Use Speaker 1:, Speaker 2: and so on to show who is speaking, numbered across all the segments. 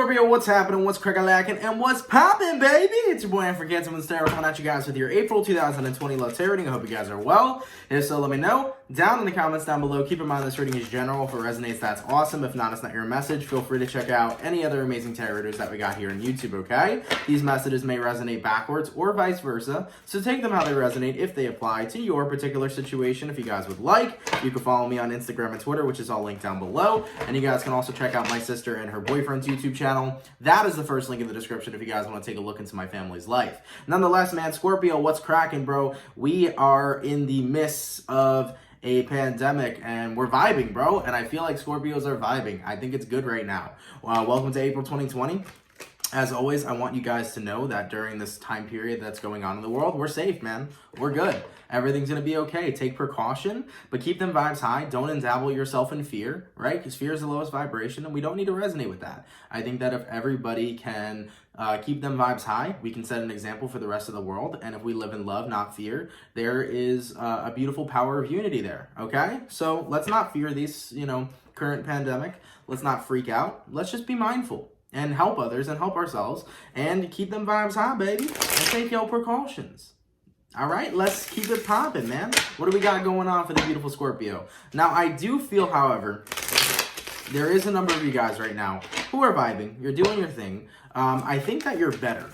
Speaker 1: Scorpio, what's happening, what's crack-a-lackin', and what's poppin', baby? It's your boy, Anford Cancelman's Tarot, coming at you guys with your April 2020 love tarot reading. I hope you guys are well. If so, let me know down in the comments down below. Keep in mind this reading is general. If it resonates, that's awesome. If not, it's not your message. Feel free to check out any other amazing tarot readers that we got here on YouTube, okay? These messages may resonate backwards or vice versa, so take them how they resonate if they apply to your particular situation. If you guys would like, you can follow me on Instagram and Twitter, which is all linked down below. And you guys can also check out my sister and her boyfriend's YouTube channel. That is the first link in the description if you guys want to take a look into my family's life. Nonetheless, man, Scorpio, what's cracking, bro? We are in the midst of a pandemic and we're vibing, bro. And I feel like Scorpios are vibing. I think it's good right now. Welcome to April 2020. As always, I want you guys to know that during this time period that's going on in the world, we're safe, man. We're good. Everything's going to be okay. Take precaution, but keep them vibes high. Don't endabble yourself in fear, right? Because fear is the lowest vibration, and we don't need to resonate with that. I think that if everybody can keep them vibes high, we can set an example for the rest of the world. And if we live in love, not fear, there is a beautiful power of unity there, okay? So let's not fear these, current pandemic. Let's not freak out. Let's just be mindful and help others and help ourselves and keep them vibes high, baby, and take your precautions. All right, let's keep it popping, man. What do we got going on for the beautiful Scorpio? Now, I do feel, however, there is a number of you guys right now who are vibing. You're doing your thing. I think that you're better.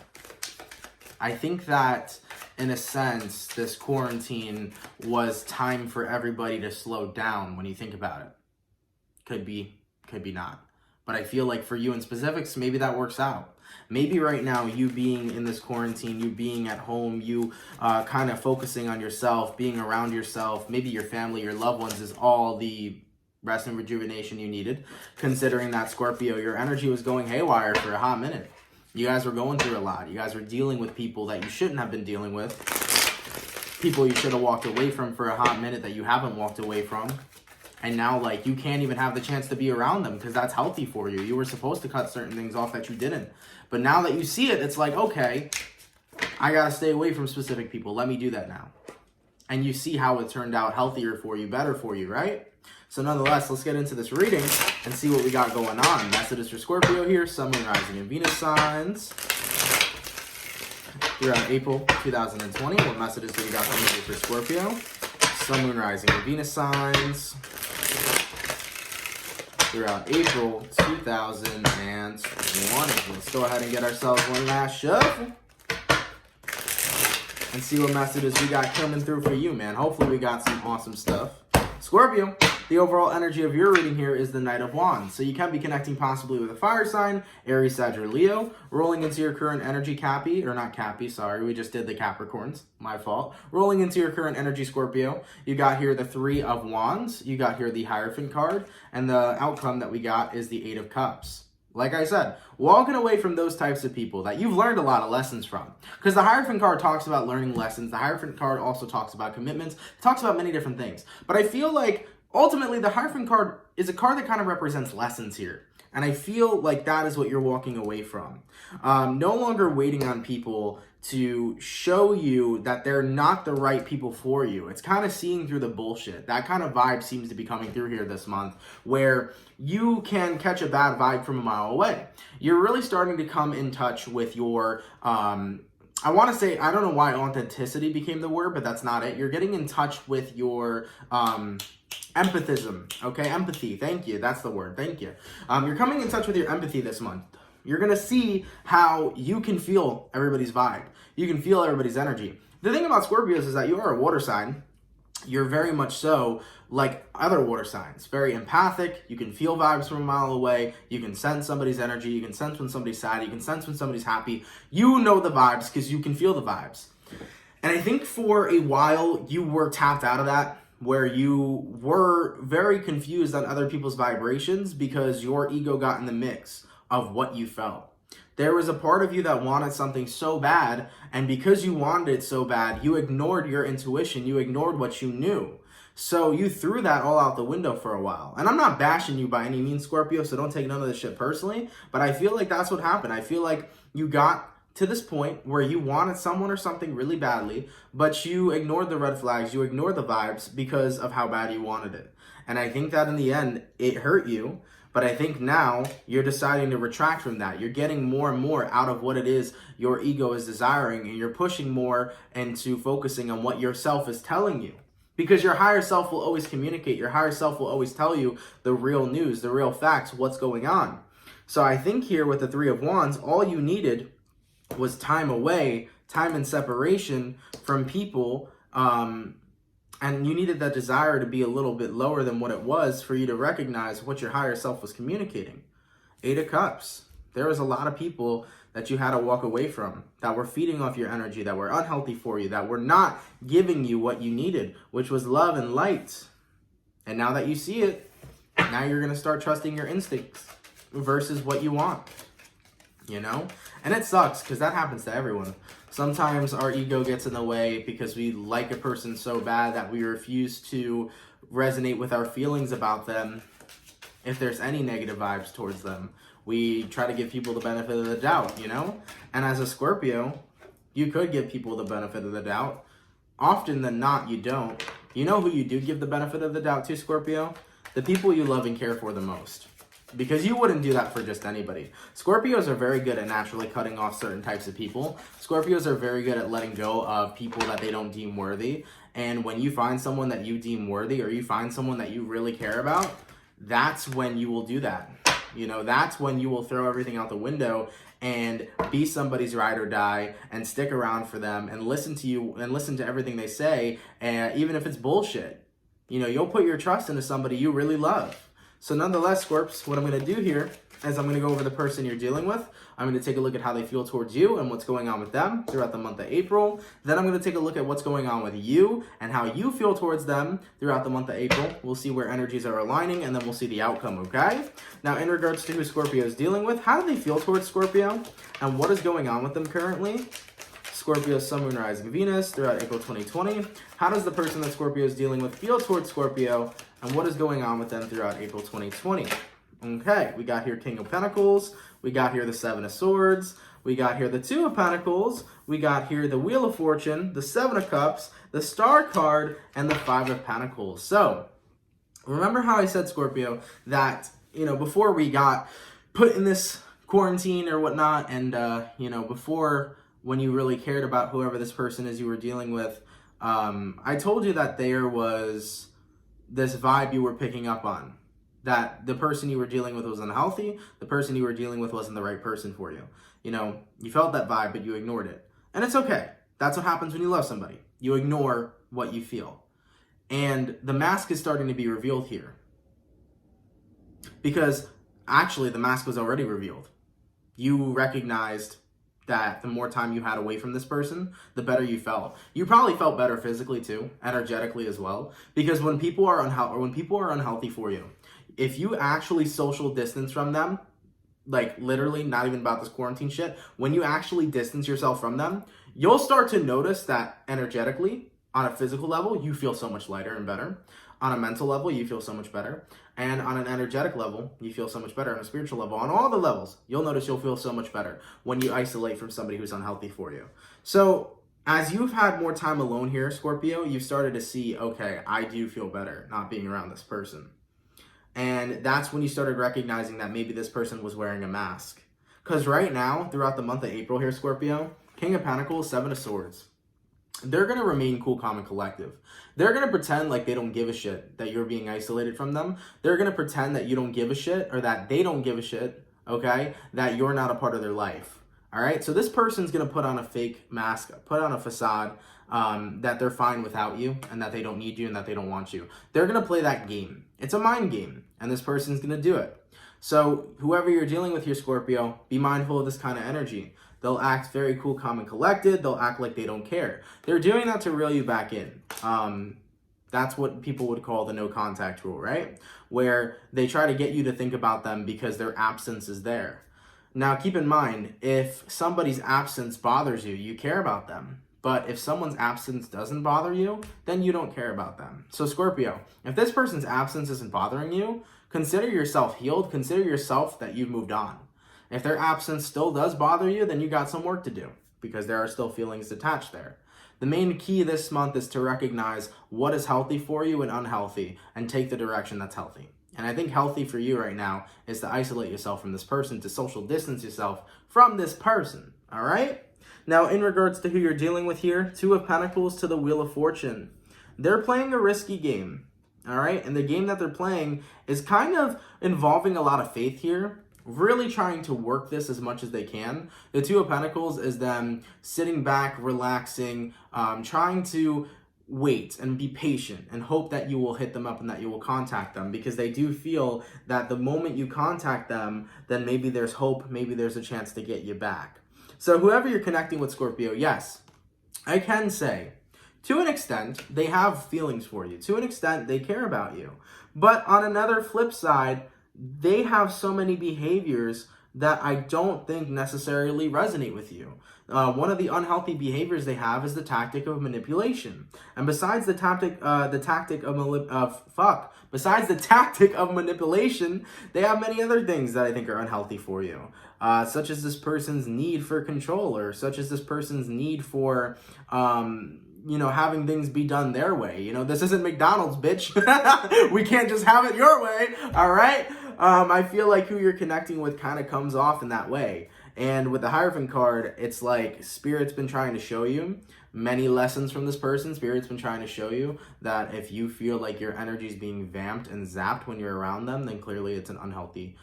Speaker 1: I think that, in a sense, this quarantine was time for everybody to slow down when you think about it. Could be not. But I feel like for you in specifics, maybe that works out. Maybe right now, you being in this quarantine, you being at home, you kind of focusing on yourself, being around yourself, maybe your family, your loved ones is all the rest and rejuvenation you needed. Considering that, Scorpio, your energy was going haywire for a hot minute. You guys were going through a lot. You guys were dealing with people that you shouldn't have been dealing with. People you should have walked away from for a hot minute that you haven't walked away from. And now, you can't even have the chance to be around them because that's healthy for you. You were supposed to cut certain things off that you didn't. But now that you see it, it's like, okay, I got to stay away from specific people. Let me do that now. And you see how it turned out healthier for you, better for you, right? So nonetheless, let's get into this reading and see what we got going on. Messages for Scorpio here, Sun, Moon, Rising, and Venus signs. Throughout April 2020, what messages do we got coming for Scorpio? Sun, Moon, Rising, and Venus signs throughout April 2020. Let's go ahead and get ourselves one last shuffle and see what messages we got coming through for you, man. Hopefully we got some awesome stuff. Scorpio, the overall energy of your reading here is the Knight of Wands. So you can be connecting possibly with a fire sign, Aries, Sag, or Leo, rolling into your current energy we just did the Capricorns, my fault. Rolling into your current energy, Scorpio, you got here the Three of Wands, you got here the Hierophant card, and the outcome that we got is the Eight of Cups. Like I said, walking away from those types of people that you've learned a lot of lessons from. Because the Hierophant card talks about learning lessons. The Hierophant card also talks about commitments. It talks about many different things. But I feel like, ultimately, the Hierophant card is a card that kind of represents lessons here. And I feel like that is what you're walking away from. No longer waiting on people to show you that they're not the right people for you. It's kind of seeing through the bullshit. That kind of vibe seems to be coming through here this month, where you can catch a bad vibe from a mile away. You're really starting to come in touch with your, I want to say, I don't know why authenticity became the word, but that's not it. You're getting in touch with your, empathism, okay? Empathy, thank you. That's the word, thank you. You're coming in touch with your empathy this month. You're going to see how you can feel everybody's vibe. You can feel everybody's energy. The thing about Scorpios is that you are a water sign. You're very much so like other water signs, very empathic. You can feel vibes from a mile away. You can sense somebody's energy. You can sense when somebody's sad. You can sense when somebody's happy. You know the vibes because you can feel the vibes. And I think for a while you were tapped out of that, where you were very confused on other people's vibrations because your ego got in the mix of what you felt. There was a part of you that wanted something so bad, and because you wanted it so bad, you ignored your intuition, you ignored what you knew. So you threw that all out the window for a while. And I'm not bashing you by any means, Scorpio, so don't take none of this shit personally, but I feel like that's what happened. I feel like you got to this point where you wanted someone or something really badly, but you ignored the red flags, you ignored the vibes because of how bad you wanted it. And I think that in the end, it hurt you, But I think now you're deciding to retract from that. You're getting more and more out of what it is your ego is desiring, and you're pushing more into focusing on what yourself is telling you. Because your higher self will always communicate. Your higher self will always tell you the real news, the real facts, what's going on. So I think here with the Three of Wands, all you needed was time away, time and separation from people, and you needed that desire to be a little bit lower than what it was for you to recognize what your higher self was communicating. Eight of Cups. There was a lot of people that you had to walk away from, that were feeding off your energy, that were unhealthy for you, that were not giving you what you needed, which was love and light. And now that you see it, now you're going to start trusting your instincts versus what you want, you know? And it sucks because that happens to everyone. Sometimes our ego gets in the way because we like a person so bad that we refuse to resonate with our feelings about them if there's any negative vibes towards them. We try to give people the benefit of the doubt, you know? And as a Scorpio, you could give people the benefit of the doubt. Often than not, you don't. You know who you do give the benefit of the doubt to, Scorpio? The people you love and care for the most. Because you wouldn't do that for just anybody. Scorpios are very good at naturally cutting off certain types of people. Scorpios are very good at letting go of people that they don't deem worthy. And when you find someone that you deem worthy, or you find someone that you really care about, that's when you will do that. You know, that's when you will throw everything out the window and be somebody's ride or die and stick around for them and listen to you and listen to everything they say, and even if it's bullshit. You know, you'll put your trust into somebody you really love. So nonetheless, Scorps, what I'm going to do here is I'm going to go over the person you're dealing with. I'm going to take a look at how they feel towards you and what's going on with them throughout the month of April. Then I'm going to take a look at what's going on with you and how you feel towards them throughout the month of April. We'll see where energies are aligning, and then we'll see the outcome, okay? Now, in regards to who Scorpio is dealing with, how do they feel towards Scorpio and what is going on with them currently? Scorpio, Sun, Moon, Rising, Venus throughout April 2020. How does the person that Scorpio is dealing with feel towards Scorpio, and what is going on with them throughout April 2020? Okay, we got here King of Pentacles, we got here the Seven of Swords, we got here the Two of Pentacles, we got here the Wheel of Fortune, the Seven of Cups, the Star card, and the Five of Pentacles. So, remember how I said, Scorpio, that, you know, before we got put in this quarantine or whatnot, and, you know, before when you really cared about whoever this person is you were dealing with, I told you that there was this vibe you were picking up on, that the person you were dealing with was unhealthy, the person you were dealing with wasn't the right person for you. You know, you felt that vibe, but you ignored it. And it's okay. That's what happens when you love somebody. You ignore what you feel. And the mask is starting to be revealed here. Because actually the mask was already revealed. You recognized that the more time you had away from this person, the better you felt. You probably felt better physically too, energetically as well. Because when people are unhealthy for you, if you actually social distance from them, like literally not even about this quarantine shit, when you actually distance yourself from them, you'll start to notice that energetically, on a physical level, you feel so much lighter and better. On a mental level, you feel so much better. And on an energetic level, you feel so much better. On a spiritual level, on all the levels, you'll notice you'll feel so much better when you isolate from somebody who's unhealthy for you. So as you've had more time alone here, Scorpio, you've started to see, okay, I do feel better not being around this person. And that's when you started recognizing that maybe this person was wearing a mask. Because right now, throughout the month of April here, Scorpio, King of Pentacles, Seven of Swords, they're going to remain cool, calm, and collective. They're going to pretend like they don't give a shit that you're being isolated from them. They're going to pretend that you don't give a shit, or that they don't give a shit, okay, that you're not a part of their life. All right? So this person's going to put on a fake mask, put on a facade that they're fine without you, and that they don't need you, and that they don't want you. They're going to play that game. It's a mind game, and this person's going to do it. So whoever you're dealing with here, Scorpio, be mindful of this kind of energy. They'll act very cool, calm, and collected. They'll act like they don't care. They're doing that to reel you back in. That's what people would call the no contact rule, right? Where they try to get you to think about them because their absence is there. Now, keep in mind, if somebody's absence bothers you, you care about them. But if someone's absence doesn't bother you, then you don't care about them. So Scorpio, if this person's absence isn't bothering you, consider yourself healed. Consider yourself that you've moved on. If their absence still does bother you, then you got some work to do because there are still feelings attached there. The main key this month is to recognize what is healthy for you and unhealthy and take the direction that's healthy. And I think healthy for you right now is to isolate yourself from this person, to social distance yourself from this person, all right? Now, in regards to who you're dealing with here, Two of Pentacles to the Wheel of Fortune. They're playing a risky game, all right? And the game that they're playing is kind of involving a lot of faith here, really trying to work this as much as they can. The Two of Pentacles is them sitting back, relaxing, trying to wait and be patient and hope that you will hit them up and that you will contact them, because they do feel that the moment you contact them, then maybe there's hope, maybe there's a chance to get you back. So whoever you're connecting with, Scorpio, yes, I can say, to an extent, they have feelings for you. To an extent, they care about you. But on another flip side, they have so many behaviors that I don't think necessarily resonate with you. One of the unhealthy behaviors they have is the tactic of manipulation. And besides the tactic of manipulation, they have many other things that I think are unhealthy for you. Such as this person's need for control, or such as this person's need for, having things be done their way. This isn't McDonald's, bitch. We can't just have it your way, all right? I feel like who you're connecting with kind of comes off in that way. And with the Hierophant card, it's like Spirit's been trying to show you many lessons from this person. Spirit's been trying to show you that if you feel like your energy is being vamped and zapped when you're around them, then clearly it's an unhealthy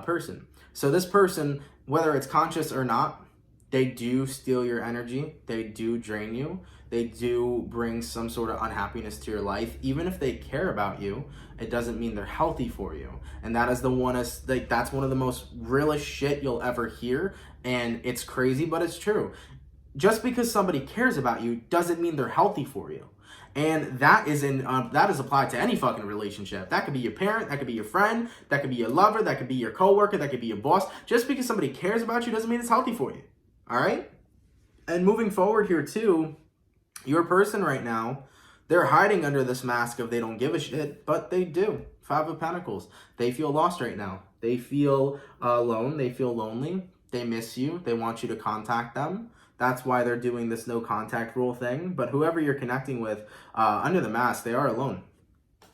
Speaker 1: person. So this person, whether it's conscious or not, they do steal your energy. They do drain you. They do bring some sort of unhappiness to your life. Even if they care about you, it doesn't mean they're healthy for you. And that is that's one of the most realest shit you'll ever hear. And it's crazy, but it's true. Just because somebody cares about you doesn't mean they're healthy for you. And that is applied to any fucking relationship. That could be your parent, that could be your friend, that could be your lover, that could be your coworker, that could be your boss. Just because somebody cares about you doesn't mean it's healthy for you. All right? And moving forward here too, your person right now, they're hiding under this mask of they don't give a shit, but they do. Five of Pentacles. They feel lost right now. They feel alone. They feel lonely. They miss you. They want you to contact them. That's why they're doing this no contact rule thing. But whoever you're connecting with under the mask, they are alone.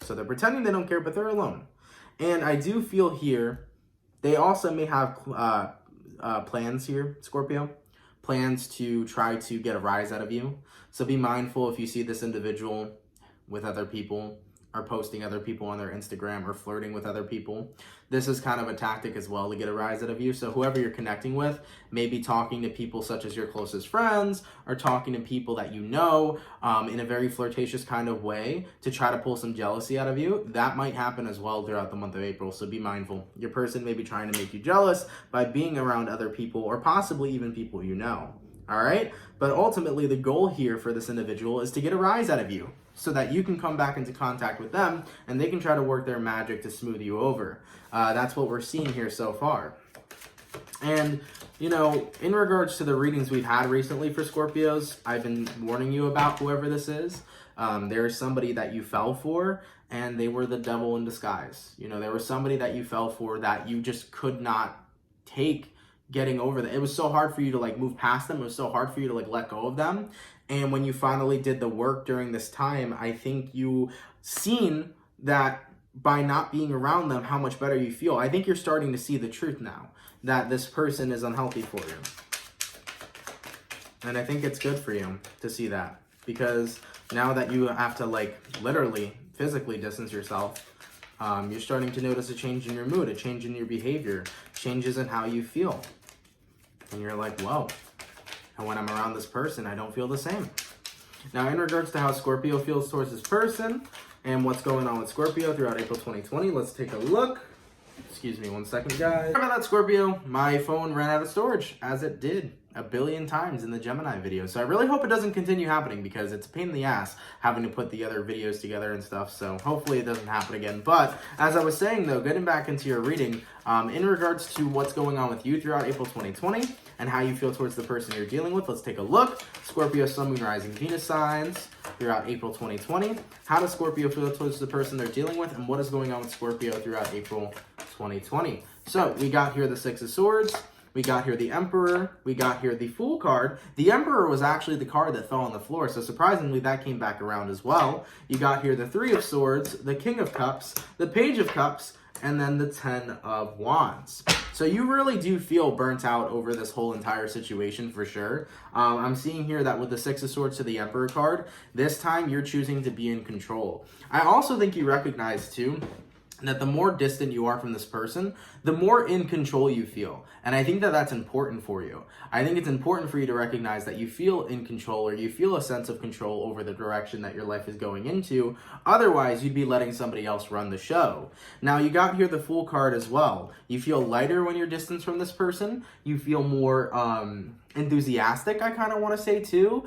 Speaker 1: So they're pretending they don't care, but they're alone. And I do feel here, they also may have plans here, Scorpio. Plans to try to get a rise out of you. So be mindful if you see this individual with other people, or posting other people on their Instagram, or flirting with other people. This is kind of a tactic as well to get a rise out of you. So whoever you're connecting with, maybe talking to people such as your closest friends, or talking to people that you know in a very flirtatious kind of way to try to pull some jealousy out of you. That might happen as well throughout the month of April, so be mindful. Your person may be trying to make you jealous by being around other people, or possibly even people you know. All right? But ultimately, the goal here for this individual is to get a rise out of you, so that you can come back into contact with them and they can try to work their magic to smooth you over. That's what we're seeing here so far. And, in regards to the readings we've had recently for Scorpios, I've been warning you about whoever this is. There is somebody that you fell for, and they were the devil in disguise. There was somebody that you fell for that you just could not take getting over that. It was so hard for you to move past them. It was so hard for you to let go of them. And when you finally did the work during this time, I think you seen that by not being around them, how much better you feel. I think you're starting to see the truth now, that this person is unhealthy for you. And I think it's good for you to see that, because now that you have to literally physically distance yourself, you're starting to notice a change in your mood, a change in your behavior, changes in how you feel. And you're like, whoa. And when I'm around this person, I don't feel the same. Now, in regards to how Scorpio feels towards this person and what's going on with Scorpio throughout April 2020, let's take a look. Excuse me 1 second, guys. Sorry about that, Scorpio. My phone ran out of storage, as it did a billion times in the Gemini video. So I really hope it doesn't continue happening, because it's a pain in the ass having to put the other videos together and stuff. So hopefully it doesn't happen again. But as I was saying, though, getting back into your reading, in regards to what's going on with you throughout April 2020 and how you feel towards the person you're dealing with, let's take a look. Scorpio, Sun, Moon, Rising, Venus signs throughout April 2020. How does Scorpio feel towards the person they're dealing with, and what is going on with Scorpio throughout April 2020? So we got here the Six of Swords. We got here the Emperor. We got here the Fool card. The Emperor was actually the card that fell on the floor, so surprisingly, that came back around as well. You got here the Three of Swords, the King of Cups, the Page of Cups, and then the 10 of Wands. So you really do feel burnt out over this whole entire situation for sure. I'm seeing here that with the Six of Swords to the Emperor card, this time you're choosing to be in control. I also think you recognize too that the more distant you are from this person, the more in control you feel. And I think that that's important for you. I think it's important for you to recognize that you feel in control, or you feel a sense of control over the direction that your life is going into. Otherwise, you'd be letting somebody else run the show. Now, you got here the Fool card as well. You feel lighter when you're distanced from this person. You feel more enthusiastic, I kind of want to say too.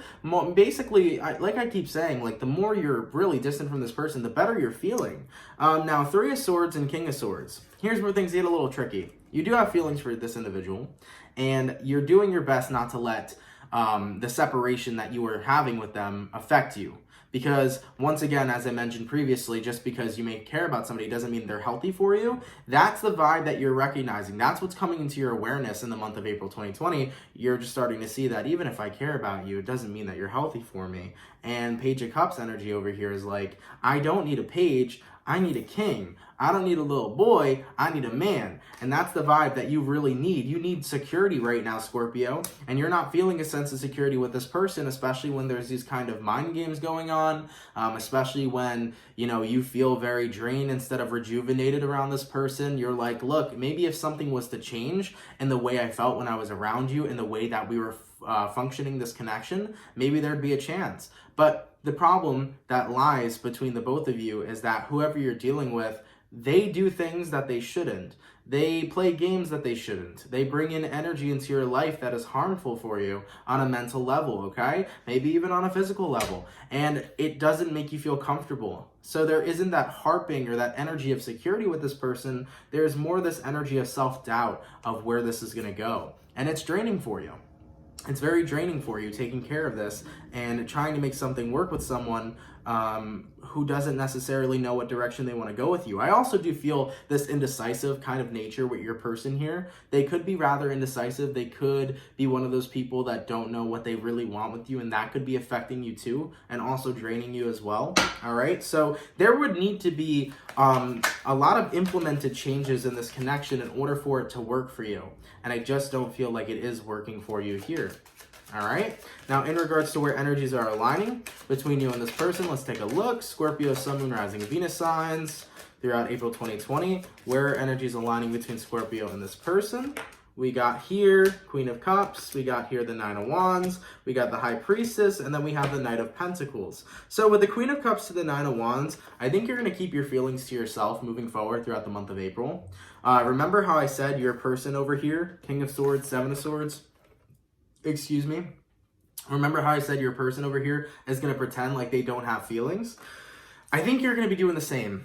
Speaker 1: Basically, like I keep saying, like the more you're really distant from this person, the better you're feeling. Now, Three of Swords and King of Swords. Here's where things get a little tricky. You do have feelings for this individual, and you're doing your best not to let the separation that you were having with them affect you. Because once again, as I mentioned previously, just because you may care about somebody doesn't mean they're healthy for you. That's the vibe that you're recognizing. That's what's coming into your awareness in the month of April 2020. You're just starting to see that even if I care about you, it doesn't mean that you're healthy for me. And Page of Cups energy over here is like, I don't need a page, I need a king. I don't need a little boy, I need a man. And that's the vibe that you really need. You need security right now, Scorpio. And you're not feeling a sense of security with this person, especially when there's these kind of mind games going on, especially when, you know, you feel very drained instead of rejuvenated around this person. You're like, look, maybe if something was to change in the way I felt when I was around you, in the way that we were functioning this connection, maybe there'd be a chance. But the problem that lies between the both of you is that whoever you're dealing with, they do things that they shouldn't. They play games that they shouldn't. They bring in energy into your life that is harmful for you on a mental level, okay? Maybe even on a physical level. And it doesn't make you feel comfortable. So there isn't that harping or that energy of security with this person. There's more this energy of self-doubt of where this is going to go. And it's draining for you. It's very draining for you taking care of this and trying to make something work with someone who doesn't necessarily know what direction they want to go with you. I also do feel this indecisive kind of nature with your person here. They could be rather indecisive. They could be one of those people that don't know what they really want with you, and that could be affecting you too and also draining you as well. All right, so there would need to be a lot of implemented changes in this connection in order for it to work for you, and I just don't feel like it is working for you here. All right, now in regards to where energies are aligning between you and this person, let's take a look. Scorpio, Sun, Moon, Rising, Venus signs throughout April 2020. Where are energies aligning between Scorpio and this person? We got here Queen of Cups, we got here the Nine of Wands, we got the High Priestess, and then we have the Knight of Pentacles. So with the Queen of Cups to the Nine of Wands, I think you're going to keep your feelings to yourself moving forward throughout the month of April. Remember how I said your person over here, King of Swords, Seven of Swords? Excuse me. Remember how I said your person over here is going to pretend like they don't have feelings? I think you're going to be doing the same.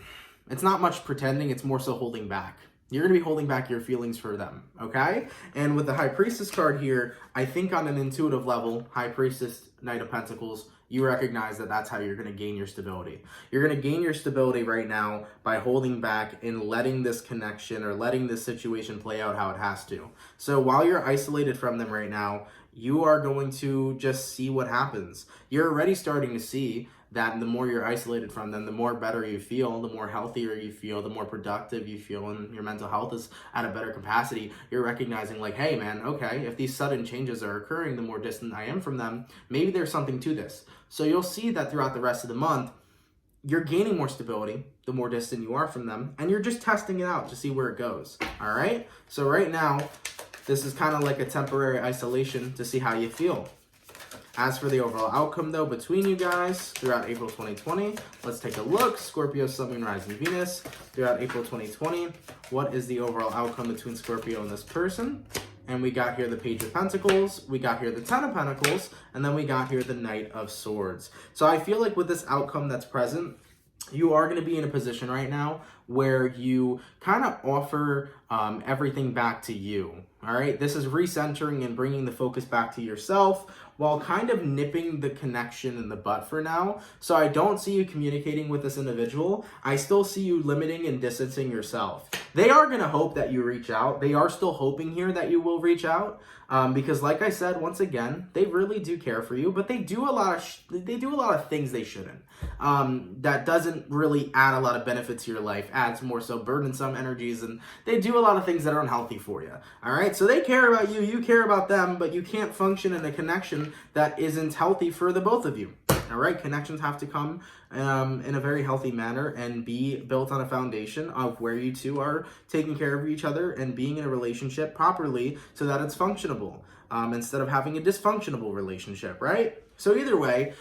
Speaker 1: It's not much pretending, it's more so holding back. You're going to be holding back your feelings for them, okay? And with the High Priestess card here, I think on an intuitive level, High Priestess, Knight of Pentacles, you recognize that that's how you're going to gain your stability. You're going to gain your stability right now by holding back and letting this connection or letting this situation play out how it has to. So while you're isolated from them right now, you are going to just see what happens. You're already starting to see that the more you're isolated from them, the more better you feel, the more healthier you feel, the more productive you feel, and your mental health is at a better capacity. You're recognizing like, hey man, okay, if these sudden changes are occurring, the more distant I am from them, maybe there's something to this. So you'll see that throughout the rest of the month, you're gaining more stability the more distant you are from them, and you're just testing it out to see where it goes, all right? So right now, this is kind of like a temporary isolation to see how you feel. As for the overall outcome, though, between you guys throughout April 2020, let's take a look. Scorpio, Sun, Moon, Rising, Venus throughout April 2020. What is the overall outcome between Scorpio and this person? And we got here the Page of Pentacles, we got here the Ten of Pentacles, and then we got here the Knight of Swords. So I feel like with this outcome that's present, you are going to be in a position right now where you kind of offer everything back to you. All right, this is recentering and bringing the focus back to yourself while kind of nipping the connection in the butt for now. So I don't see you communicating with this individual. I still see you limiting and distancing yourself. They are going to hope that you reach out. They are still hoping here that you will reach out because like I said, once again, they really do care for you, but they do a lot of things they shouldn't. That doesn't really add a lot of benefit to your life adds more so burdensome energies, and they do a lot of things that are unhealthy for you. All right, so they care about you, you care about them, but you can't function in a connection that isn't healthy for the both of you. All right, connections have to come in a very healthy manner and be built on a foundation of where you two are taking care of each other and being in a relationship properly so that it's functionable, instead of having a dysfunctional relationship, right? So either way,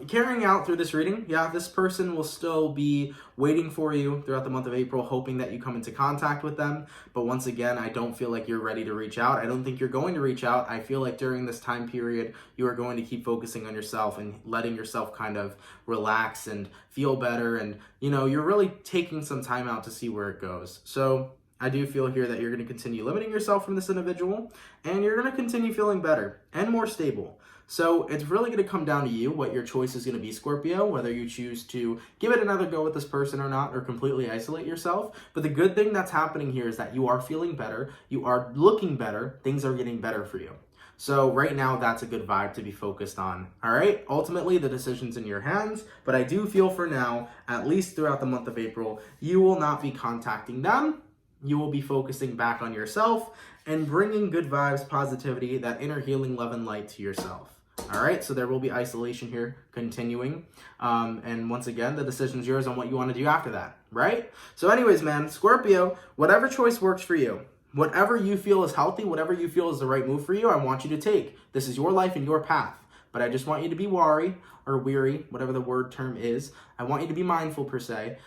Speaker 1: carrying out through this reading, yeah, this person will still be waiting for you throughout the month of April, hoping that you come into contact with them. But once again, I don't feel like you're ready to reach out. I don't think you're going to reach out. I feel like during this time period, you are going to keep focusing on yourself and letting yourself kind of relax and feel better. And, you know, you're really taking some time out to see where it goes. So I do feel here that you're going to continue limiting yourself from this individual, and you're going to continue feeling better and more stable. So it's really going to come down to you what your choice is going to be, Scorpio, whether you choose to give it another go with this person or not, or completely isolate yourself. But the good thing that's happening here is that you are feeling better, you are looking better, things are getting better for you. So right now, that's a good vibe to be focused on. All right, ultimately, the decision's in your hands, but I do feel for now, at least throughout the month of April, you will not be contacting them. You will be focusing back on yourself and bringing good vibes, positivity, that inner healing, love, and light to yourself. All right, so there will be isolation here continuing. And once again, the decision's yours on what you want to do after that, right? So anyways, man, Scorpio, whatever choice works for you, whatever you feel is healthy, whatever you feel is the right move for you, I want you to take. This is your life and your path. But I just want you to be weary, whatever the word term is. I want you to be mindful, per se,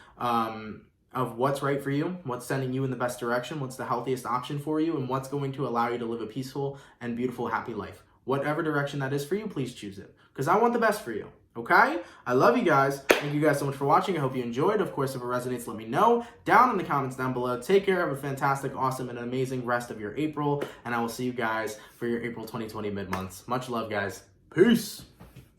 Speaker 1: of what's right for you, what's sending you in the best direction, what's the healthiest option for you, and what's going to allow you to live a peaceful and beautiful, happy life. Whatever direction that is for you, please choose it, because I want the best for you, okay? I love you guys. Thank you guys so much for watching. I hope you enjoyed. Of course, if it resonates, let me know down in the comments down below. Take care. Have a fantastic, awesome, and amazing rest of your April, and I will see you guys for your April 2020 mid-months. Much love, guys. Peace.